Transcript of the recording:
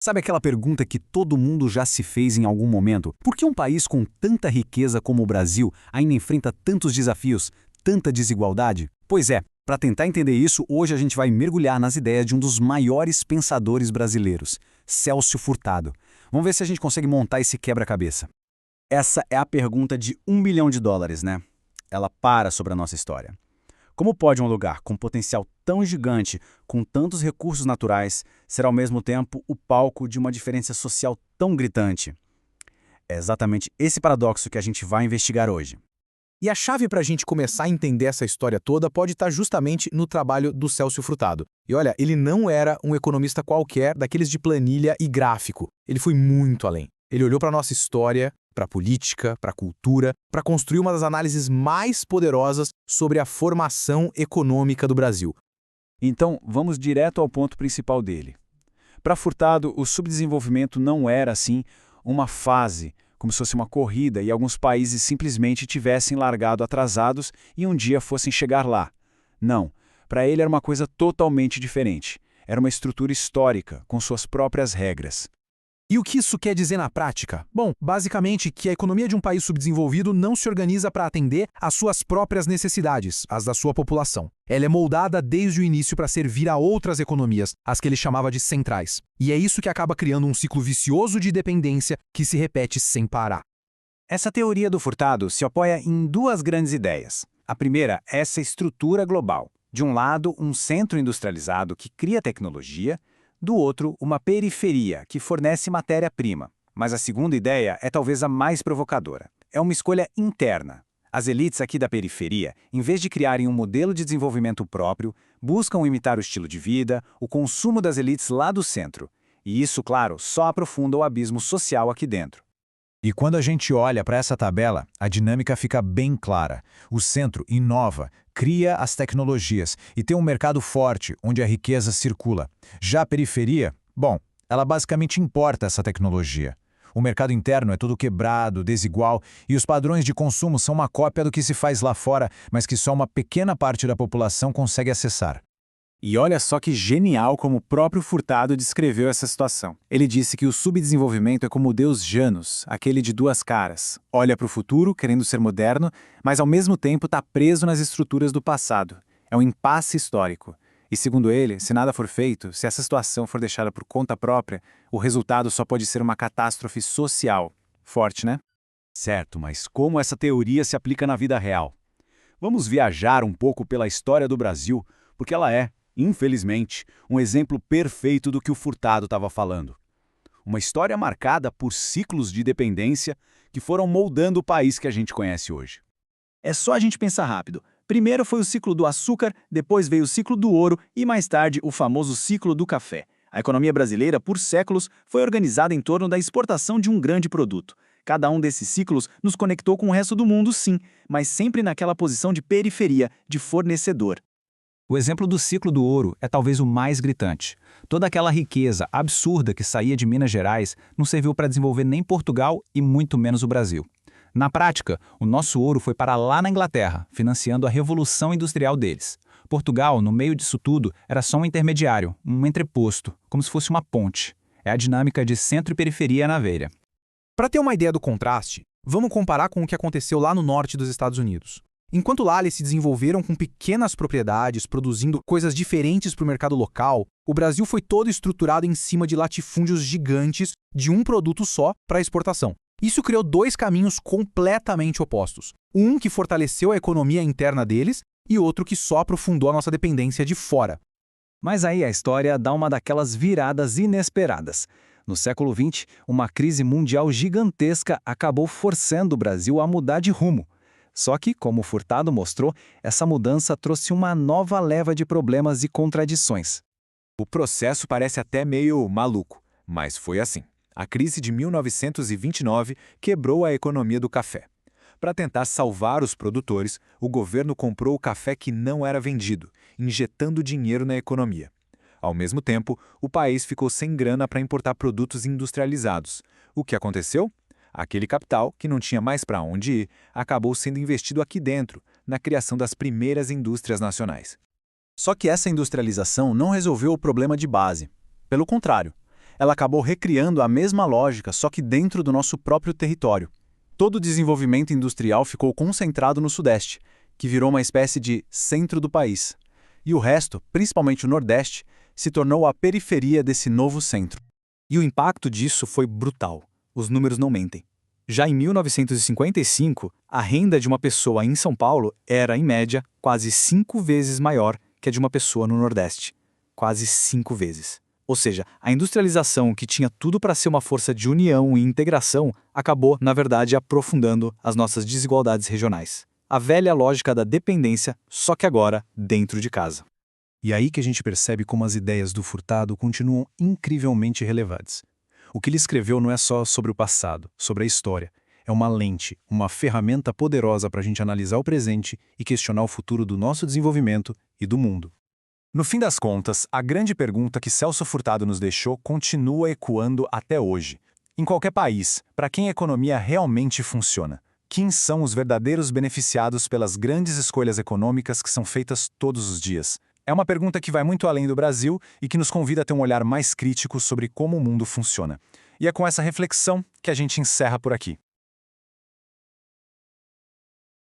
Sabe aquela pergunta que todo mundo já se fez em algum momento? Por que um país com tanta riqueza como o Brasil ainda enfrenta tantos desafios, tanta desigualdade? Pois é, para tentar entender isso, hoje a gente vai mergulhar nas ideias de um dos maiores pensadores brasileiros, Célcio Furtado. Vamos ver se a gente consegue montar esse quebra-cabeça. Essa é a pergunta de US$ 1 bilhão, né? Ela para sobre a nossa história. Como pode um lugar com potencial tão gigante, com tantos recursos naturais, ser ao mesmo tempo o palco de uma diferença social tão gritante? É exatamente esse paradoxo que a gente vai investigar hoje. E a chave para a gente começar a entender essa história toda pode estar justamente no trabalho do Célcio Furtado. E olha, ele não era um economista qualquer, daqueles de planilha e gráfico. Ele foi muito além. Ele olhou para a nossa história, para a política, para a cultura, para construir uma das análises mais poderosas sobre a formação econômica do Brasil. Então, vamos direto ao ponto principal dele. Para Furtado, o subdesenvolvimento não era, assim, uma fase, como se fosse uma corrida e alguns países simplesmente tivessem largado atrasados e um dia fossem chegar lá. Não, para ele era uma coisa totalmente diferente. Era uma estrutura histórica, com suas próprias regras. E o que isso quer dizer na prática? Bom, basicamente que a economia de um país subdesenvolvido não se organiza para atender às suas próprias necessidades, as da sua população. Ela é moldada desde o início para servir a outras economias, as que ele chamava de centrais. E é isso que acaba criando um ciclo vicioso de dependência que se repete sem parar. Essa teoria do Furtado se apoia em duas grandes ideias. A primeira é essa estrutura global. De um lado, um centro industrializado que cria tecnologia, do outro, uma periferia que fornece matéria-prima. Mas a segunda ideia é talvez a mais provocadora. É uma escolha interna. As elites aqui da periferia, em vez de criarem um modelo de desenvolvimento próprio, buscam imitar o estilo de vida, o consumo das elites lá do centro. E isso, claro, só aprofunda o abismo social aqui dentro. E quando a gente olha para essa tabela, a dinâmica fica bem clara. O centro inova, cria as tecnologias e tem um mercado forte, onde a riqueza circula. Já a periferia, bom, ela basicamente importa essa tecnologia. O mercado interno é todo quebrado, desigual, e os padrões de consumo são uma cópia do que se faz lá fora, mas que só uma pequena parte da população consegue acessar. E olha só que genial como o próprio Furtado descreveu essa situação. Ele disse que o subdesenvolvimento é como o deus Janus, aquele de duas caras. Olha para o futuro, querendo ser moderno, mas ao mesmo tempo está preso nas estruturas do passado. É um impasse histórico. E segundo ele, se nada for feito, se essa situação for deixada por conta própria, o resultado só pode ser uma catástrofe social. Forte, né? Certo, mas como essa teoria se aplica na vida real? Vamos viajar um pouco pela história do Brasil, porque ela é, infelizmente, um exemplo perfeito do que o Furtado estava falando. Uma história marcada por ciclos de dependência que foram moldando o país que a gente conhece hoje. É só a gente pensar rápido. Primeiro foi o ciclo do açúcar, depois veio o ciclo do ouro e mais tarde o famoso ciclo do café. A economia brasileira, por séculos, foi organizada em torno da exportação de um grande produto. Cada um desses ciclos nos conectou com o resto do mundo, sim, mas sempre naquela posição de periferia, de fornecedor. O exemplo do ciclo do ouro é talvez o mais gritante. Toda aquela riqueza absurda que saía de Minas Gerais não serviu para desenvolver nem Portugal e muito menos o Brasil. Na prática, o nosso ouro foi para lá na Inglaterra, financiando a revolução industrial deles. Portugal, no meio disso tudo, era só um intermediário, um entreposto, como se fosse uma ponte. É a dinâmica de centro e periferia na veia. Para ter uma ideia do contraste, vamos comparar com o que aconteceu lá no norte dos Estados Unidos. Enquanto lá eles se desenvolveram com pequenas propriedades, produzindo coisas diferentes para o mercado local, o Brasil foi todo estruturado em cima de latifúndios gigantes de um produto só para exportação. Isso criou dois caminhos completamente opostos. Um que fortaleceu a economia interna deles e outro que só aprofundou a nossa dependência de fora. Mas aí a história dá uma daquelas viradas inesperadas. No século XX, uma crise mundial gigantesca acabou forçando o Brasil a mudar de rumo. Só que, como o Furtado mostrou, essa mudança trouxe uma nova leva de problemas e contradições. O processo parece até meio maluco, mas foi assim. A crise de 1929 quebrou a economia do café. Para tentar salvar os produtores, o governo comprou o café que não era vendido, injetando dinheiro na economia. Ao mesmo tempo, o país ficou sem grana para importar produtos industrializados. O que aconteceu? Aquele capital, que não tinha mais para onde ir, acabou sendo investido aqui dentro, na criação das primeiras indústrias nacionais. Só que essa industrialização não resolveu o problema de base. Pelo contrário, ela acabou recriando a mesma lógica, só que dentro do nosso próprio território. Todo o desenvolvimento industrial ficou concentrado no Sudeste, que virou uma espécie de centro do país. E o resto, principalmente o Nordeste, se tornou a periferia desse novo centro. E o impacto disso foi brutal. Os números não mentem. Já em 1955, a renda de uma pessoa em São Paulo era, em média, quase 5 vezes maior que a de uma pessoa no Nordeste. Quase 5 vezes. Ou seja, a industrialização, que tinha tudo para ser uma força de união e integração, acabou, na verdade, aprofundando as nossas desigualdades regionais. A velha lógica da dependência, só que agora dentro de casa. E aí que a gente percebe como as ideias do Furtado continuam incrivelmente relevantes. O que ele escreveu não é só sobre o passado, sobre a história. É uma lente, uma ferramenta poderosa para a gente analisar o presente e questionar o futuro do nosso desenvolvimento e do mundo. No fim das contas, a grande pergunta que Celso Furtado nos deixou continua ecoando até hoje. Em qualquer país, para quem a economia realmente funciona? Quem são os verdadeiros beneficiados pelas grandes escolhas econômicas que são feitas todos os dias? É uma pergunta que vai muito além do Brasil e que nos convida a ter um olhar mais crítico sobre como o mundo funciona. E é com essa reflexão que a gente encerra por aqui.